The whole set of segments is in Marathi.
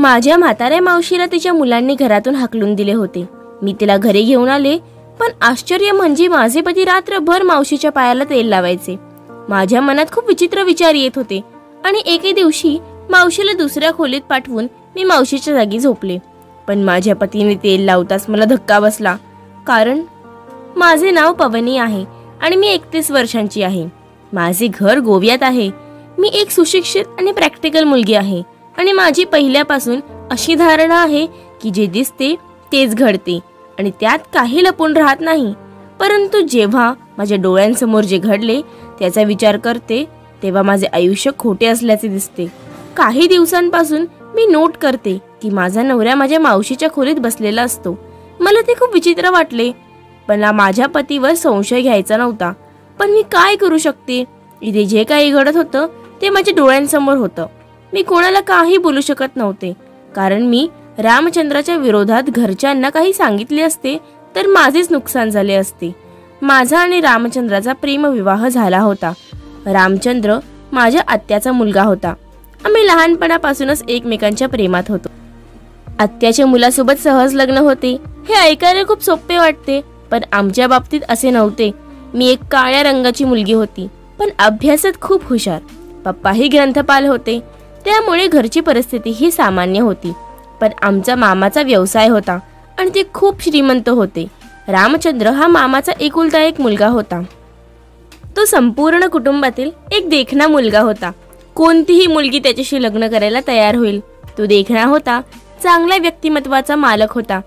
माझ्या म्हाताऱ्या मावशीला तिच्या मुलांनी घरातून हाकलून दिले होते. मी तिला घरी घेऊन आले, पण आश्चर्य म्हणजे माझे पती रात्रभर मावशीच्या पायाला तेल लावायचे. माझ्या मनात खूप विचित्र विचार येत होते आणि एके दिवशी मावशीला दुसऱ्या खोलीत पाठवून मी मावशीच्या जागी झोपले. पण माझ्या पतीने तेल लावताच मला धक्का बसला. कारण माझे नाव पवनी आहे आणि मी 31 वर्षांची आहे. माझे घर गोव्यात आहे. मी एक सुशिक्षित आणि प्रॅक्टिकल मुलगी आहे आणि माझी पहिल्यापासून अशी धारणा आहे की जे दिसते तेच घडते आणि त्यात काही लपून राहत नाही. परंतु जेव्हा माझ्या डोळ्यांसमोर जे घडले त्याचा विचार करते तेव्हा माझे आयुष्य खोटे असल्याचे दिसते. काही दिवसांपासून मी नोट करते की माझा नवरा माझ्या मावशीच्या खोलीत बसलेला असतो. मला ते खूप विचित्र वाटले. मला माझ्या पतीवर संशय घ्यायचा नव्हता, पण मी काय करू शकते? इथे जे काही घडत होतं ते माझ्या डोळ्यांसमोर होतं. मी कोणाला काही बोलू शकत नव्हते, कारण मी रामचंद्राच्या विरोधात घरच्यांना काही सांगितले असते तर माझेच नुकसान झाले असते. माझा आणि रामचंद्राचा प्रेमविवाह झाला होता. रामचंद्र माझ्या आत्याचा मुलगा होता. आम्ही लहानपणापासूनच एकमेकांच्या प्रेमात होतो. आत्याच्या मुलासोबत सहज लग्न होते हे ऐकायला खूप सोपे वाटते, पण आमच्या बाबतीत असे नव्हते. मी एक काळ्या रंगाची मुलगी होती, पण अभ्यासात खूप हुशार. पप्पाही ग्रंथपाल होते, त्यामुळे घरची परिस्थिती ही सामान्य होती. पण आमचा मामाचा व्यवसाय होता आणि ते खूप श्रीमंत होते. रामचंद्र हा मामाचा एकुलता एक मुलगा होता. तो संपूर्ण कुटुंबातील एक देखणा मुलगा होता. कोणतीही मुलगी त्याच्याशी लग्न करायला तयार होईल. तो देखणा होता, चांगल्या व्यक्तिमत्वाचा मालक होता.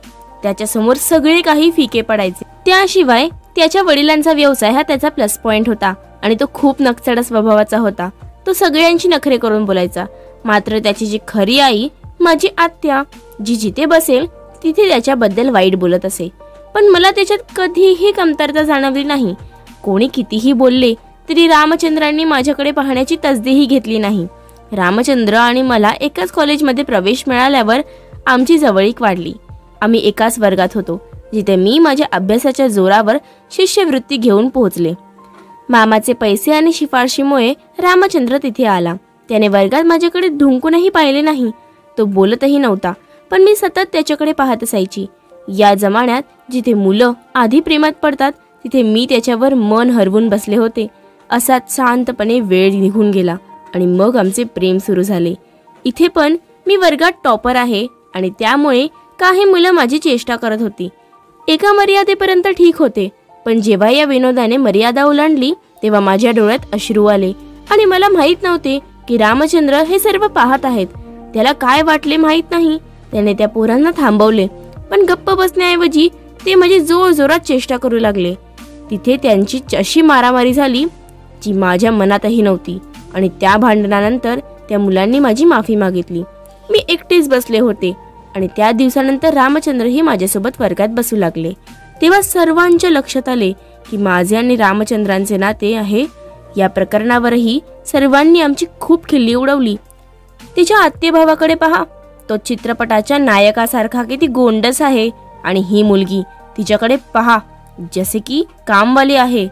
त्याच्यासमोर सगळे काही फिके पडायचे. त्याशिवाय त्याच्या वडिलांचा व्यवसाय हा त्याचा प्लस पॉइंट होता आणि तो खूप नकचड स्वभावाचा होता. तो सगळ्यांची नखरे करून बोलायचा. मात्र त्याची जी खरी आई माझी आत्या, जी जिथे बसेल तिथे त्याच्याबद्दल वाईट बोलत असे. पण मला त्याच्यात कधीही कमतरता जाणवली नाही. कोणी कितीही बोलले तरी रामचंद्रांनी माझ्याकडे पाहण्याची तसदीही घेतली नाही. रामचंद्र आणि मला एकाच कॉलेजमध्ये प्रवेश मिळाल्यावर आमची जवळीक वाढली. आम्ही एकाच वर्गात होतो, जिथे मी माझ्या अभ्यासाच्या जोरावर शिष्यवृत्ती घेऊन पोहोचले. मामाचे पैसे आणि शिफारशीमुळे रामचंद्र तिथे आला. त्याने वर्गात माझ्याकडे ढुंकूनही पाहिले नाही. तो बोलतही नव्हता, पण मी सतत त्याच्याकडे पाहत असायची. या जमान्यात जिथे मुलं आधी प्रेमात पडतात तिथे मी त्याच्यावर मन हरवून बसले होते. असाच शांतपणे वेळ निघून गेला आणि मग आमचे प्रेम सुरू झाले. इथे पण मी वर्गात टॉपर आहे आणि त्यामुळे काही मुलं माझी चेष्टा करत होती. एका मर्यादेपर्यंत ठीक होते, पण जेव्हा या विनोदाने मर्यादा ओलांडली तेव्हा माझ्या डोळ्यात अश्रू आले आणि मला माहित नव्हते की रामचंद्र हे सर्व पाहत आहेत. त्याला काय वाटले माहित नाही. त्याने त्या पोरांना थांबवले, पण गप्प बसण्याऐवजी ते माझी जोरजोरात चेष्टा करू लागले. तिथे त्यांची अशी मारामारी झाली जी माझ्या मनातही नव्हती आणि त्या भांडणानंतर त्या मुलांनी माझी माफी मागितली. मी एकटीच बसले होते आणि त्या दिवसानंतर रामचंद्रही माझ्यासोबत वर्गात बसू लागले. तेव्हा सर्वांच्या लक्षात आले की माझे आणि रामचंद्रांचे नाते आहे. या प्रकरणावरही सर्वांनी आमची खूप खिल्ली उडवली. तिच्या आत्तेभावाकडे पहा, तो चित्रपटाच्या नायकासारखा किती गोंडस आहे आणि ही मुलगी तिच्याकडे पहा, जसे की कामवाली आहे.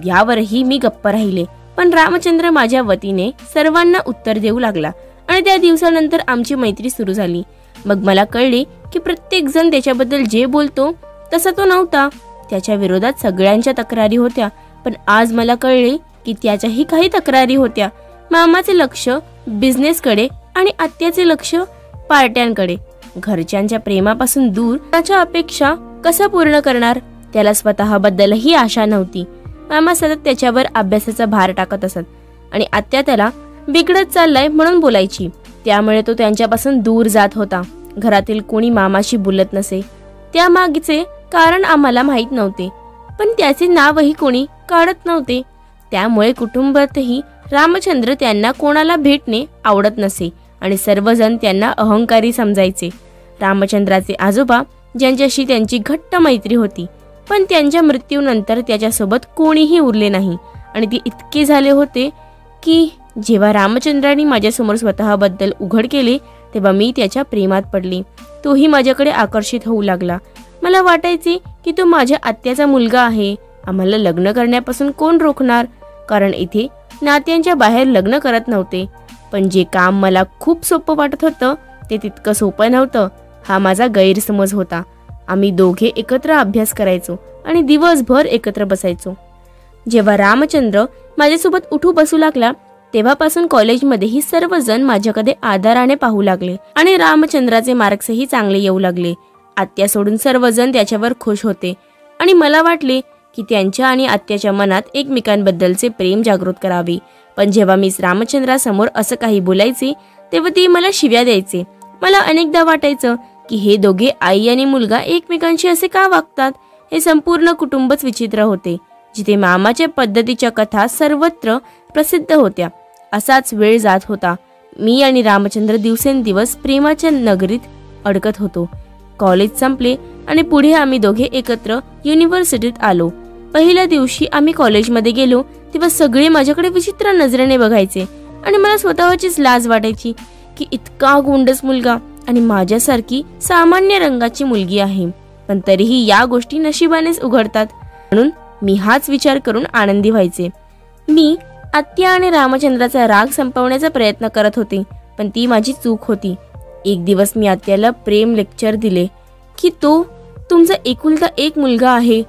यावरही मी गप्प राहिले, पण रामचंद्र माझ्या वतीने सर्वांना उत्तर देऊ लागला आणि त्या दिवसानंतर आमची मैत्री सुरू झाली. मग मला कळले की प्रत्येक जण त्याच्याबद्दल जे बोलतो तसा तो नव्हता. त्याच्या विरोधात सगळ्यांच्या तक्रारी होत्या, पण आज मला कळले की त्याच्याही काही तक्रारी होत्या. मामाचे लक्ष बिझनेसकडे आणि आत्याचे लक्ष पार्ट्यांकडे. घरच्यांच्या प्रेमापासून दूर त्याच्या अपेक्षा कसा पूर्ण करणार? त्याला स्वतःबद्दलही आशा नव्हती. मामा सतत त्याच्यावर अभ्यासाचा भार टाकत असत आणि आत्या त्याला बिघडत चाललाय म्हणून बोलायची. त्यामुळे तो त्यांच्यापासून दूर जात होता. घरातील कोणी मामाशी बोलत नसे. त्यामागचे कारण आम्हाला माहीत नव्हते, पण त्याचे नावही कोणी काढत नव्हते. त्यामुळे कुटुंबातही रामचंद्र त्यांना कोणाला भेटणे आवडत नसे आणि सर्वजण त्यांना अहंकारी समजायचे. रामचंद्राचे आजोबा, ज्यांच्याशी त्यांची घट्ट मैत्री होती, पण त्यांच्या मृत्यूनंतर त्याच्यासोबत कोणीही उरले नाही आणि ते इतके झाले होते की जेव्हा रामचंद्रांनी माझ्यासमोर स्वतःबद्दल उघड केले तेव्हा मी त्याच्या प्रेमात पडले. तोही माझ्याकडे आकर्षित होऊ लागला. मला वाटायचे की तो माझ्या आत्याचा मुलगा आहे. आम्हाला लग्न करण्यापासून कोण रोखणार? कारण इथे नात्यांच्या बाहेर लग्न करत नव्हते. पण जे काम मला खूप सोपं वाटत होतं ते तितकं सोपं नव्हतं हा माझा गैरसमज होता. आम्ही दोघे एकत्र अभ्यास करायचो आणि दिवसभर एकत्र बसायचो. जेव्हा रामचंद्र माझ्यासोबत उठू बसू लागला तेव्हापासून कॉलेजमध्येही सर्वजण माझ्याकडे आदराने पाहू लागले आणि रामचंद्राचे मार्क्सही चांगले येऊ लागले. आत्या सोडून सर्वजण त्याच्यावर खुश होते आणि मला वाटले की त्यांच्या आणि आत्याच्या मनात एकमेकांबद्दलचे प्रेम जागृत करावे. पण जेव्हा मी रामचंद्रासमोर असं काही बोलायचे तेव्हा ते मला शिव्या द्यायचे. मला अनेकदा वाटायचं की हे दोघे आई आणि मुलगा एकमेकांशी असे का वागतात. हे संपूर्ण कुटुंबच विचित्र होते. जिथे मामाच्या पद्धतीच्या कथा सर्वत्र प्रसिद्ध होत्या असाच वेळ जात होता. मी आणि रामचंद्र दिवसेंदिवस प्रेमाच्या नगरीत अडकत होतो. कॉलेज संपले आणि पुढे आम्ही दोघे एकत्र युनिव्हर्सिटीत आलो. पहिल्या दिवशी आम्ही कॉलेजमध्ये गेलो तेव्हा सगळे माझ्याकडे विचित्र नजरेने बघायचे आणि मला स्वतःचीच लाज वाटायची की इतका गोंडस मुलगा आणि माझ्यासारखी सामान्य रंगाची मुलगी आहे. पण तरीही या गोष्टी नशिबानेच उघडतात म्हणून मी हाच विचार करून आनंदी व्हायचे. मी आत्या आणि रामचंद्राचा राग संपवण्याचा प्रयत्न करत होते पण ती माझी चूक होती. एक दिवस मी आत्याला प्रेम लेक्चर दिले की तो तुमचा एकुलता एक मुलगा आहे.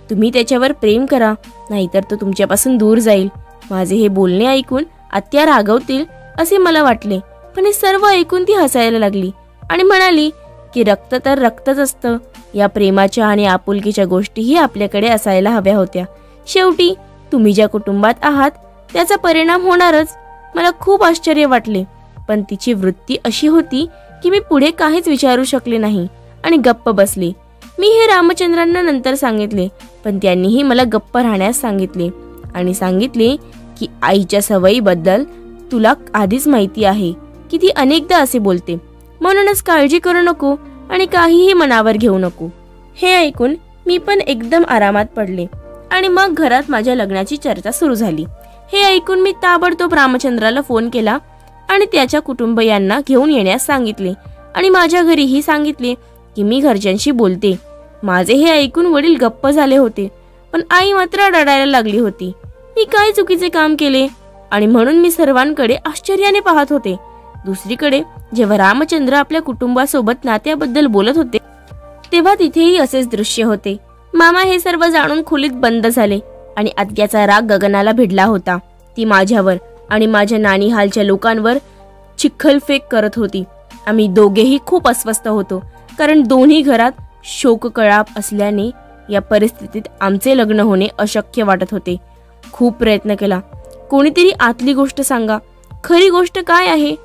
तुम्ही त्याच्यावर प्रेम करा नाहीतर तो तुमच्यापासून दूर जाईल. माझे हे बोलणे ऐकून आत्या रागवतील असे मला वाटले पण हे सर्व ऐकून ती हसायला लागली आणि म्हणाली की रक्त तर रक्तच असतं. या प्रेमाच्या आणि आपुलकीच्या गोष्टीही आपल्याकडे असायला हव्या होत्या. शेवटी तुम्ही ज्या कुटुंबात आहात त्याचा परिणाम होणारच. मला खूप आश्चर्य वाटले पण तिची वृत्ती अशी होती की मी पुढे काहीच विचारू शकले नाही आणि गप्प बसले. मी हे रामचंद्रांना नंतर सांगितले पण त्यांनीही मला गप्प राहण्यास सांगितले आणि सांगितले की आईच्या सवयीबद्दल तुला आधीच माहिती आहे की ती अनेकदा असे बोलते म्हणूनच काळजी करू नको आणि काहीही मनावर घेऊ नको. हे ऐकून मी पण एकदम आरामात पडले आणि मग घरात माझ्या लग्नाची चर्चा सुरू झाली. हे ऐकून मी ताबडतोब रामचंद्राला फोन केला आणि त्याच्या कुटुंबियांना घेऊन येण्यास सांगितले आणि माझ्या घरीही सांगितले की मी घरच्यांशी बोलते. माझे हे ऐकून वडील गप्प झाले होते पण आई मात्र रडायला लागली होती. मी काय चुकीचे काम केले आणि म्हणून मी सर्वांकडे आश्चर्याने पाहत होते. दुसरीकडे जेव्हा रामचंद्र आपल्या कुटुंबासोबत नात्याबद्दल बोलत होते तेव्हा तिथेही असेच दृश्य होते. मामा हे सर्व जाणून खोलीत बंद झाले आणि आत्याचा राग गगनाला भिडला होता. ती माझ्यावर आणि माझ्या नानीहालच्या लोकांवर चिखलफेक करत होती. आम्ही दोघेही खूप अस्वस्थ होतो कारण दोन्ही घरात शोककळाप असल्याने या परिस्थितीत आमचे लग्न होणे अशक्य वाटत होते. खूप प्रयत्न केला. कोणीतरी आतली गोष्ट सांगा. खरी गोष्ट काय आहे.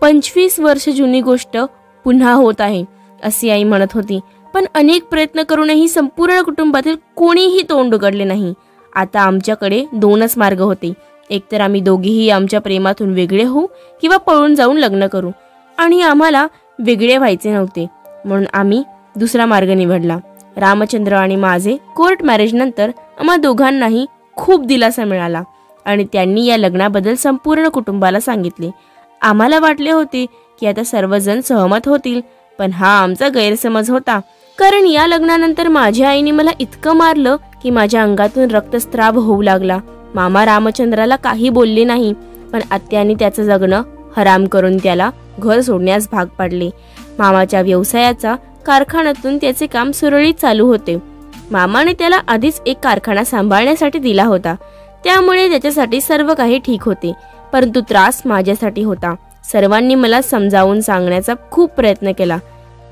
25 वर्ष जुनी गोष्ट पुन्हा होत आहे अशी आई म्हणत होती पण अनेक प्रयत्न करूनही संपूर्ण कुटुंबातील कोणीही तोंड उघडले नाही. आता आमच्याकडे दोनच मार्ग होते. एकतर आम्ही दोघेही आमच्या प्रेमातून वेगळे होऊ किंवा पळून जाऊन लग्न करू आणि आम्हाला वेगळे व्हायचे नव्हते म्हणून आम्ही दुसरा मार्ग निवडला. रामचंद्र आणि माझे कोर्ट मॅरेज नंतर आम्हा दोघांनाही खूप दिलासा मिळाला आणि त्यांनी या लग्नाबद्दल संपूर्ण कुटुंबाला सांगितले. आम्हाला वाटले होते की आता सर्वजण सहमत होतील पण हा आमचा गैरसमज होता कारण या लग्नानंतर माझ्या आईने मला इतकं मारलं की माझ्या अंगातून रक्तस्राव होऊ लागला. मामा रामचंद्राला काही बोलले नाही पण आत्याने त्याचं जगणं हराम करून त्याला घर सोडण्यास भाग पाडले. मामाच्या व्यवसायाचा कारखान्यातून त्याचे काम सुरळीत चालू होते. मामाने त्याला आधीच एक कारखाना सांभाळण्यासाठी दिला होता त्यामुळे त्याच्यासाठी सर्व काही ठीक होते परंतु त्रास माझ्यासाठी होता. सर्वांनी मला समजावून सांगण्याचा खूप प्रयत्न केला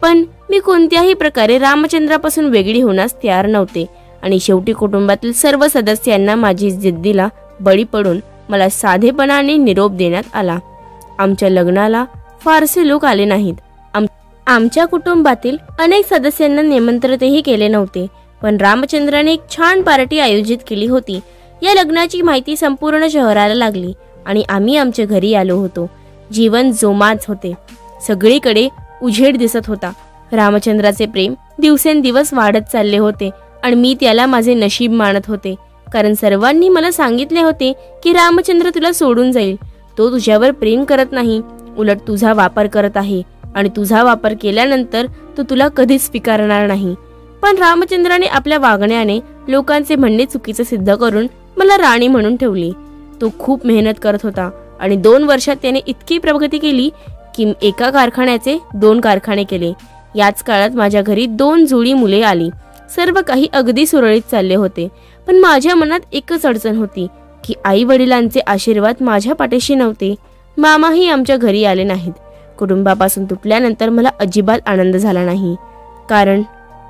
पण मी कोणत्याही प्रकारे रामचंद्रापासून वेगळी होण्यास तयार नव्हते आणि शेवटी कुटुंबातील सर्व सदस्यांना माझी जिद्दीला बळी पडून मला साधेपणाने निरोप देण्यात आला. आमच्या लग्नाला फारसे लोक आले नाहीत. आमच्या कुटुंबातील अनेक सदस्यांना निमंत्रितही केले नव्हते पण रामचंद्राने एक छान पार्टी आयोजित केली होती. या लग्नाची माहिती संपूर्ण शहराला लागली आणि आम्ही आमच्या घरी आलो होतो. जीवन जोमात होते. सगळीकडे उजेड दिसत होता. रामचंद्राचे प्रेम दिवसेंदिवस वाढत चालले होते आणि मी त्याला माझे नशीब मानत होते कारण सर्वांनी मला सांगितले होते की रामचंद्र तुला सोडून जाईल. तो तुझ्यावर प्रेम करत नाही, उलट तुझा वापर करत आहे आणि तुझा वापर केल्यानंतर तो तुला कधीच स्वीकारणार नाही. पण रामचंद्राने आपल्या वागण्याने लोकांचे म्हणणे चुकीचे सिद्ध करून मला राणी म्हणून ठेवले. तो खूप मेहनत करत होता आणि 2 वर्षात त्याने इतकी प्रगती केली की एका कारखान्याचे 2 कारखाने केले. याच काळात माझ्या घरी 2 जुळी मुले आली. सर्व काही अगदी सुरळीत चालले होते. पण माझ्या मनात एकच अडचण होती की आई वडिलांचे आशीर्वाद माझ्या पाठीशी नव्हते. मामाही आमच्या घरी आले नाहीत. कुटुंबापासून तुटल्यानंतर मला अजिबात आनंद झाला नाही. कारण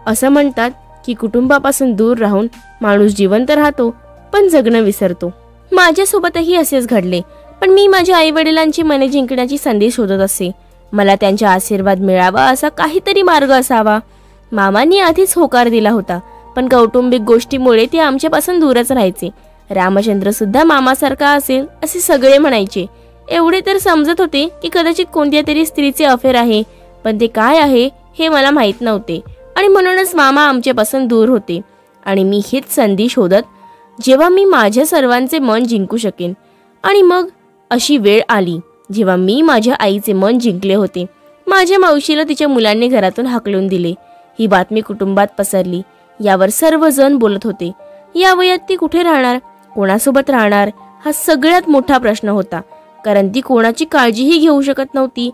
असं म्हणतात की कुटुंबापासून दूर राहून माणूस जिवंत राहतो पण जगणं विसरतो. माझ्यासोबतही असेच घडले. पण मी माझ्या आई वडिलांची मने जिंकण्याची संधी शोधत असे. मला त्यांचा आशीर्वाद मिळावा असा काहीतरी मार्ग असावा. मामांनी आधीच होकार दिला होता, पण कौटुंबिक गोष्टीमुळे ते आमच्यापासून दूरच राहायचे. रामचंद्र सुद्धा मामासारखा असेल असे सगळे म्हणायचे. एवढे तर समजत होते की कदाचित कोणत्या तरी स्त्रीचे अफेअर आहे, पण ते काय आहे हे मला माहीत नव्हते आणि म्हणूनच मामा आमच्यापासून दूर होते. आणि मी हीच संधी शोधत जेव्हा मी माझ्या सर्वांचे मन जिंकू शकेन. आणि मग अशी वेळ आली जेव्हा मी माझ्या आईचे मन जिंकले होते. माझ्या मावशीला तिच्या मुलांनी घरातून हाकलून दिले. ही बातमी कुटुंबात पसरली. यावर सर्वजण बोलत होते. या वयात ती कुठे राहणार, कोणासोबत राहणार, हा सगळ्यात मोठा प्रश्न होता. कारण ती कोणाची काळजीही घेऊ शकत नव्हती.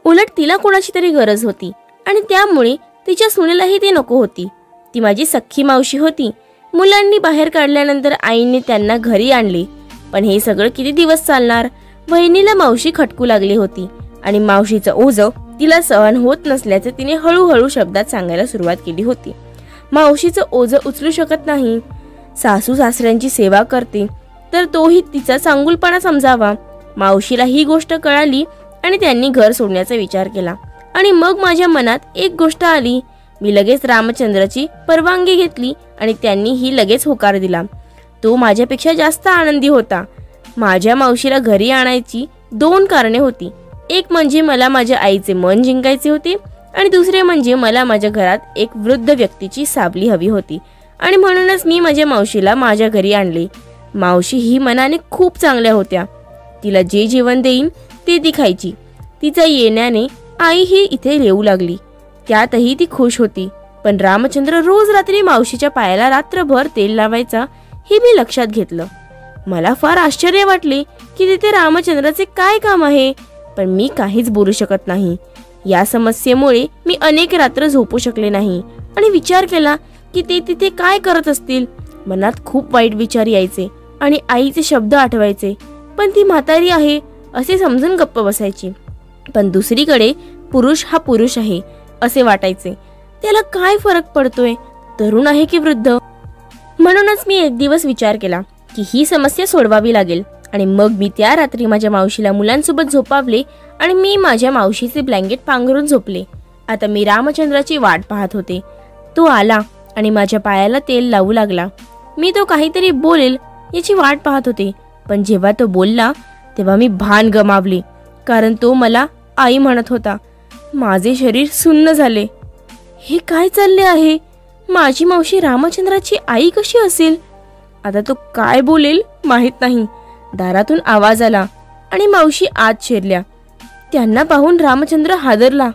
उलट तिला कोणाची तरी गरज होती आणि त्यामुळे तिच्या सुनेलाही ती नको होती. ती माझी सख्खी मावशी होती. मुलांनी बाहेर काढल्यानंतर आईने त्यांना घरी आणले. पण हे सगळं किती दिवस चालणार. बहिणीला मावशी खटकू लागली होती आणि मावशीचं ओझं तिला सहन होत नसल्याचे तिने हळूहळू शब्दात सांगायला सुरुवात केली होती. मावशीचं ओझं उचलू शकत नाही. सासू सासऱ्यांची सेवा करते तर तोही तिचा चांगुलपणा समजावा. मावशीला ही गोष्ट कळाली आणि त्यांनी घर सोडण्याचा विचार केला. आणि मग माझ्या मनात एक गोष्ट आली. मी लगेच रामचंद्रची परवानगी घेतली आणि त्यांनी ही लगेच होकार दिला. तो माझ्यापेक्षा जास्त आनंदी होता. माझ्या मावशीला घरी आणायची 2 कारणे होती. एक म्हणजे मला माझ्या आईचे मन जिंकायचे होते आणि दुसरे म्हणजे मला माझ्या घरात एक वृद्ध व्यक्तीची सावली हवी होती. आणि म्हणूनच मी माझ्या मावशीला माझ्या घरी आणले. मावशी ही मनाने खूप चांगल्या होत्या. तिला जे जेवण देईन ते ती खायची. तिच्या येण्याने आई ही इथे येऊ लागली. त्यातही ती खुश होती. पण रामचंद्र रोज रात्री मावशीच्या पायाला रात्रभर तेल लावायचा हे मी लक्षात घेतलं. मला फार आश्चर्य वाटले की तिथे रामचंद्राचे काय काम आहे. पण मी काहीच बोलू शकत नाही. या समस्येमुळे मी अनेक रात्र झोपू शकले नाही आणि विचार केला की ते तिथे काय करत असतील. मनात खूप वाईट विचार यायचे आणि आईचे शब्द आठवायचे. पण ती म्हातारी आहे असे समजून गप्प बसायची. पण दुसरीकडे पुरुष हा पुरुष आहे असे वाटायचे. त्याला काय फरक पडतोय, तरुण आहे की वृद्ध. म्हणूनच मी एक दिवस विचार केला की ही समस्या सोडवावी लागेल. आणि मग मी त्या रात्री माझ्या मावशीला मुलांसोबत झोपावले आणि मी माझ्या मावशीचे ब्लँकेट पांघरून झोपले. आता मी रामचंद्राची वाट पाहत होते. तो आला आणि माझ्या पायाला तेल लावू लागला. मी तो काहीतरी बोलेल याची वाट पाहत होते. पण जेव्हा तो बोलला तेव्हा मी भान गमावले. कारण तो मला आई म्हणत होता. माझे शरीर सुन्न झाले. हे काय चालले आहे. माझी मावशी रामचंद्राची आई कशी असेल. आता तो काय बोलेल माहित नाही. दारातून आवाज आला आणि मावशी आत शिरल्या. त्यांना पाहून रामचंद्र हादरला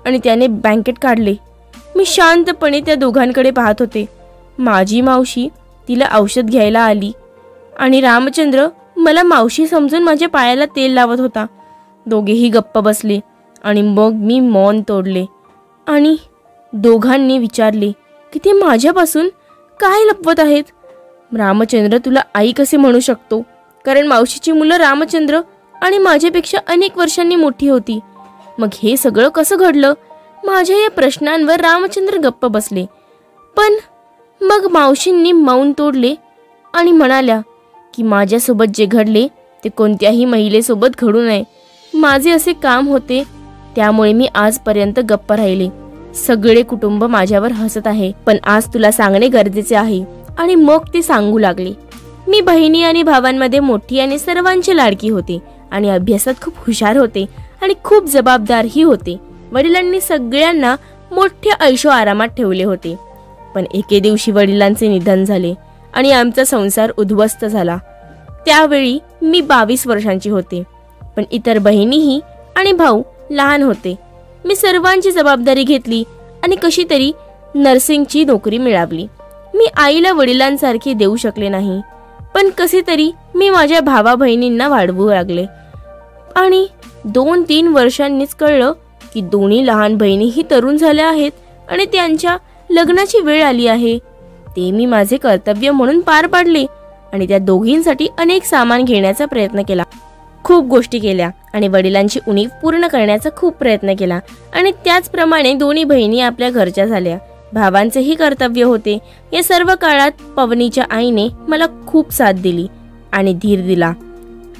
आणि त्याने ब्लँकेट काढले. मी शांतपणे त्या दोघांकडे पाहत होते. माझी मावशी तिला औषध घ्यायला आली आणि रामचंद्र मला मावशी समजून माझ्या पायाला तेल लावत होता. दोघेही गप्प बसले आणि मग मी मौन तोडले आणि दोघांनी विचारले की ते माझ्यापासून काय लपवत आहेत. रामचंद्र तुला आई कसे म्हणू शकतो, कारण मावशीची मुलं रामचंद्र आणि माझ्यापेक्षा अनेक वर्षांनी मोठी होती. मग हे सगळं कसं घडलं. माझ्या या प्रश्नांवर रामचंद्र गप्प बसले. पण मग मावशींनी मौन तोडले आणि म्हणाल्या की माझ्यासोबत जे घडले ते कोणत्याही महिलेसोबत घडू नये. माझे असे काम होते त्यामुळे मी आजपर्यंत गप्प राहिले. सगळे कुटुंब माझ्यावर हसत आहे, पण आज तुला सांगणे गरजेचे आहे. आणि मग ते सांगू लागले. मी बहिणी आणि भावांमध्ये मोठी आणि सर्वांची लाडकी होते आणि अभ्यासात खूप हुशार होते आणि खूप जबाबदारही होते. वडिलांनी सगळ्यांना मोठ्या ऐशो आरामात ठेवले होते. पण एके दिवशी वडिलांचे निधन झाले आणि आमचा संसार उद्ध्वस्त झाला. त्यावेळी मी 22 वर्षांची होते. पण इतर बहिणीही आणि भाऊ लहान होते. मी सर्वांची जबाबदारी घेतली आणि कशी तरी नर्सिंगची नोकरी मिळवली. मी आईला वडिलांसारखे देऊ शकले नाही, पण कसे तरी मी माझ्या भावा बहिणींना वाढवू लागले. आणि 2-3 वर्षांनीच कळलं की दोन्ही लहान बहिणीही तरुण झाल्या आहेत आणि त्यांच्या लग्नाची वेळ आली आहे. ते मी माझे कर्तव्य म्हणून पार पाडले आणि त्या दोघींसाठी अनेक सामान घेण्याचा प्रयत्न केला. खूप गोष्टी केल्या आणि वडिलांची उणीव पूर्ण करण्याचा खूप प्रयत्न केला आणि त्याचप्रमाणे दोन्ही बहिणी आपल्या घरच्या झाल्या. भावांचेही कर्तव्य होते. या सर्व काळात पवनीच्या आईने मला खूप साथ दिली आणि धीर दिला.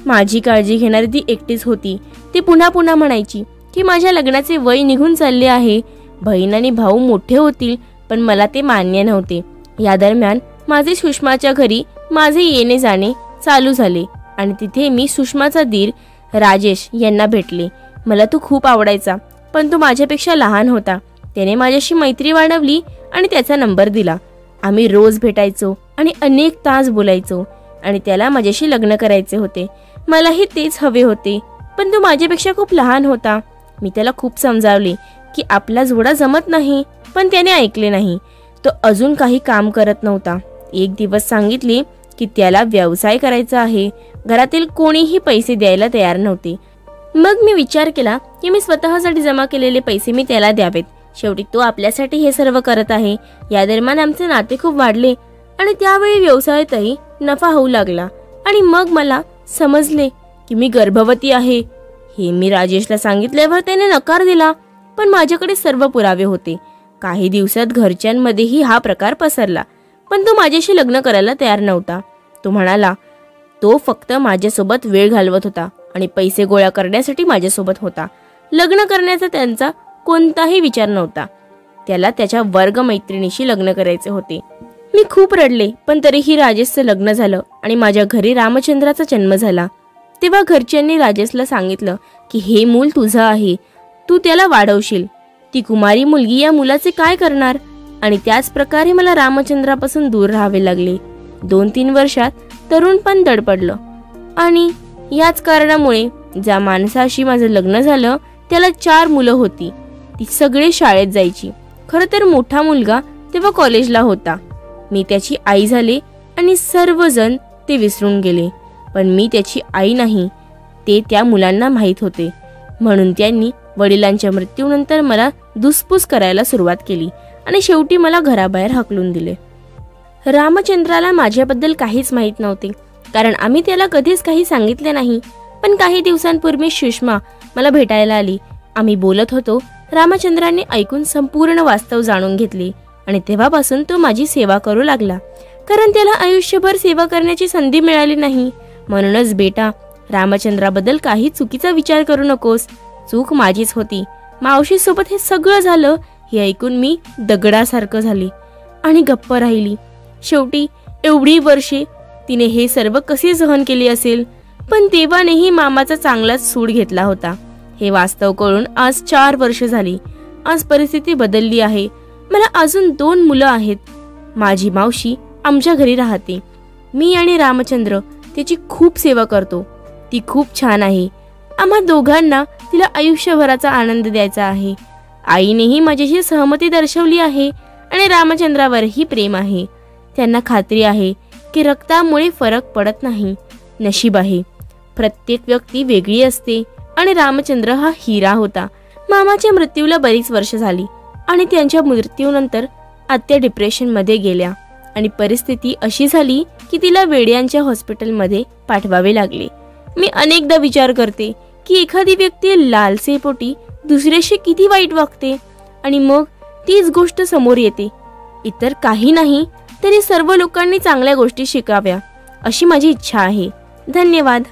माझी काळजी घेणारी ती एकटीच होती. ती पुन्हा पुन्हा म्हणायची की माझ्या लग्नाचे वय निघून चालले आहे. बहीण आणि भाऊ मोठे होतील, पण मला ते मान्य नव्हते. या दरम्यान माझे सुषमाच्या घरी माझे येणे जाणे चालू झाले आणि तिथे मी सुषमाचा दीर राजेश यांना भेटले. मला तो खूप आवडायचा, पण तो माझ्यापेक्षा लहान होता. त्याने माझ्याशी मैत्री वाढवली आणि त्याचा नंबर दिला. आम्ही रोज भेटायचो आणि अनेक तास बोलायचो आणि त्याला माझ्याशी लग्न करायचे होते. मलाही तेच हवे होते, पण तो माझ्यापेक्षा खूप लहान होता. मी त्याला खूप समजावले की आपला जोडा जमत नाही, पण त्याने ऐकले नाही. तो अजून काही काम करत नव्हता. एक दिवस सांगितले की त्याला व्यवसाय करायचा आहे. घरातील कोणीही पैसे द्यायला तयार नव्हते. मग मी विचार केला की मी स्वतःसाठी जमा केलेले पैसे मी त्याला द्यावेत. शेवटी तो आपल्यासाठी हे सर्व करत आहे. या दरम्यान आमचे नाते खूप वाढले आणि त्यावेळी व्यवसायातही नफा होऊ लागला आणि मग मला समजले की मी गर्भवती आहे. हे मी राजेशला सांगितल्यावर त्याने नकार दिला, पण माझ्याकडे सर्व पुरावे होते. काही दिवसात घरच्यांमध्येही हा प्रकार पसरला, पण तो माझ्याशी लग्न करायला तयार नव्हता. तो म्हणाला तो फक्त माझ्यासोबत वेळ घालवत होता आणि पैसे गोळा करण्यासाठी माझ्यासोबत होता. लग्न करण्याचा त्यांचा कोणताही विचार नव्हता. त्याला त्याच्या वर्ग मैत्रिणीशी लग्न करायचे होते. मी खूप रडले, पण तरीही राजेशचं लग्न झालं आणि माझ्या घरी रामचंद्राचा जन्म झाला. तेव्हा घरच्यांनी राजेशला सांगितलं की हे मूल तुझं आहे, तू त्याला वाढवशील. ती कुमारी मुलगी या मुलाचे काय करणार? आणि त्याच प्रकारे मला रामचंद्रापासून दूर राहावे लागले. 2-3 वर्षात तरुण पण दडपडलं आणि याच कारणामुळे ज्या माणसाशी माझं लग्न झालं त्याला 4 मुलं होती. ती सगळे शाळेत जायची. खरं तर मोठा मुलगा तेव्हा कॉलेजला होता. मी त्याची आई झाले आणि सर्वजण ते विसरून गेले, पण मी त्याची आई नाही ते त्या मुलांना माहीत होते. म्हणून त्यांनी वडिलांच्या मृत्यूनंतर मला धुसफूस करायला सुरुवात केली आणि शेवटी मला घराबाहेर हाकलून दिले. रामचंद्राला माझ्याबद्दल काहीच माहीत नव्हते, कारण आम्ही त्याला कधीच काही सांगितले नाही. पण काही दिवसांपूर्वी सुषमा मला भेटायला आली. आम्ही बोलत होतो. रामचंद्राने ऐकून संपूर्ण वास्तव जाणून घेतले आणि तेव्हापासून तो माझी सेवा करू लागला, कारण त्याला आयुष्यभर सेवा करण्याची संधी मिळाली नाही. म्हणूनच बेटा, रामचंद्राबद्दल काही चुकीचा विचार करू नकोस. चूक माझीच होती. मावशीसोबत हे सगळं झालं हे ऐकून मी दगडासारखं झाले आणि गप्प राहिली. शेवटी एवढी वर्षे तिने हे सर्व कसे सहन केले असेल, पण देवानेही मामाचा चांगलाच सूड घेतला होता. हे वास्तव कळून आज 4 वर्ष झाली. आज परिस्थिती बदलली आहे. मला अजून 2 मुलं आहेत. माझी मावशी आमच्या घरी राहते. मी आणि रामचंद्र त्याची खूप सेवा करतो. ती खूप छान आहे. आम्हा दोघांना तिला आयुष्यभराचा आनंद द्यायचा आहे. आईनेही माझ्याशी सहमती दर्शवली आहे आणि रामचंद्रावरही प्रेम आहे. त्यांना खात्री आहे की रक्तामुळे फरक पडत नाही. नशीब आहे. प्रत्येक व्यक्ती वेगळी असते आणि रामचंद्र हा हिरा होता. मामाच्या मृत्यूला बरीच वर्ष झाली आणि त्यांच्या मृत्यूनंतर आत्या डिप्रेशनमध्ये गेल्या आणि परिस्थिती अशी झाली की तिला वेड्यांच्या हॉस्पिटलमध्ये पाठवावे लागले. मी अनेकदा विचार करते की एखादी व्यक्ती लालसेपोटी दुसऱ्याशी किती वाईट वागते आणि मग तीच गोष्ट समोर येते. इतर काही नाही तरी सर्व लोकांनी चांगल्या गोष्टी शिकाव्या अशी माझी इच्छा आहे. धन्यवाद.